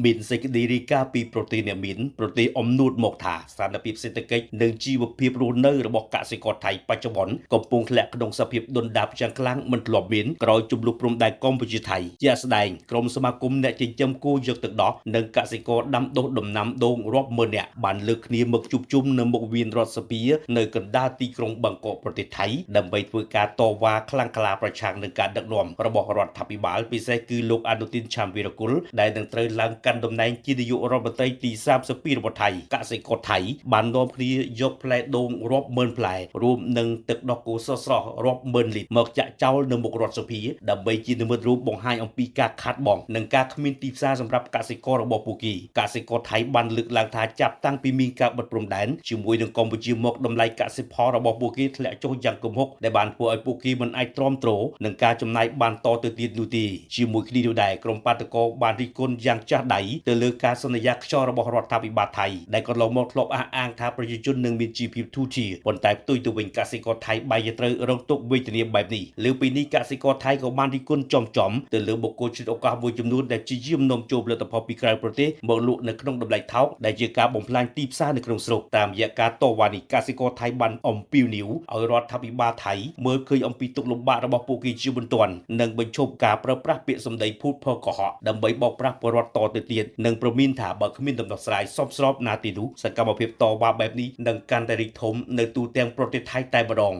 មានសេចក្តីរាយការណ៍ពីប្រទេសអ្នកមានប្រទេសអំនួតមកថាស្ថានភាពសេដ្ឋកិច្ចនិងជីវភាពរស់នៅរបស់កសិករថៃបច្ចុប្បន្នកំពុងធ្លាក់ក្នុងសភាពដុនដាបយ៉ាងខ្លាំងមិនធ្លាប់មានក្រោយជម្លោះព្រំដែនកម្ពុជាថៃជាក់ស្ដែងក្រុមសមាគមអ្នកចិញ្ចឹមគោយកទឹកដោះនិងកសិករដាំដុះដំណាំដូងរាប់ម៉ឺននាក់បានលើកគ្នាមកជួបជុំនៅមុខវិមានរដ្ឋសភានៅកណ្ដាលទីក្រុងបាងកកប្រទេសថៃដើម្បីធ្វើការតវ៉ាខ្លាំងក្លាប្រឆាំងនឹងការដឹកនាំរបស់រដ្ឋាភិបាលពិសេសគឺលោកអនុទានឆាំវីរគុលដែលនឹងត្រូវឡើងកាន់តំណែងជានាយករដ្ឋមន្ត្រីទី32របស់ថៃកសិករថៃបាននាំគ្នាយកផ្លែដូងរាប់ម៉ឺនផ្លែរួមនឹងទឹកដោះគោស្រស់ៗរាប់ម៉ឺនលីត្រមកចាក់ចោលនៅមុខរដ្ឋសភាដើម្បីជានិមិត្តរូបបង្ហាញអំពីការខាតបង់និងការគ្មានទីផ្សារសម្រាប់កសិកររបស់ពួកគេកសិករថៃបានលើកឡើងថាចាប់តាំងពីមានការបិទព្រំដែនជាមួយនឹងកម្ពុជាមកតម្លៃកសិផលរបស់ពួកគេធ្លាក់ចុះយ៉ាងគំហុកដែលបានធ្វើឲ្យពួកគេមិនអាចទ្រាំទ្រនឹងការចំណាយបានតទៅទៀតនោះទេជាមួយគ្នានោះដែរក្រុមបាតកោបានរិះគន់យ៉ាងចាស់ដៃទៅលើការសន្យាខ្យល់របស់រដ្ឋាភិបាលថៃដែលកន្លងមកធ្លាប់អះអាងថាប្រជាជននឹងមានជីវភាពធូរធារប៉ុន្តែផ្ទុយទៅវិញកសិករថៃបែរជាត្រូវរងទុក្ខវេទនាបែបនេះលើពីនេះកសិករថៃក៏បានរិះគន់ចំទៅលើបុគ្គលជាតិឱកាសមួយចំនួនដែលជាយាមនាំចូលផលិតផលពីក្រៅប្រទេសមកលក់នៅក្នុងតម្លៃថោកដែលជាការបំផ្លាញទីផ្សារនៅក្នុងស្រុកតាមរយៈការតវ៉ានេះកសិករថៃបានអំពាវនាវឲ្យរដ្ឋាភិបាលថៃមើលឃើញអំពីទុក្ខលំបាករបស់ពួកគេជាបន្ទាន់និងបញ្ឈប់ការប្រើប្រាស់ពាក្យសម្ដីភូតភរកុហកដើម្បីបោកប្រាស់ពលរដ្ឋតទៅទៀតនិងប្រមានថាបើគ្មានដំណោះស្រាយសមស្របណាទីនោះសកម្មភាពតវ៉ាបែបនេះនឹងកាន់តែរីកធំនៅទូទាំងប្រទេសថៃតែម្ដង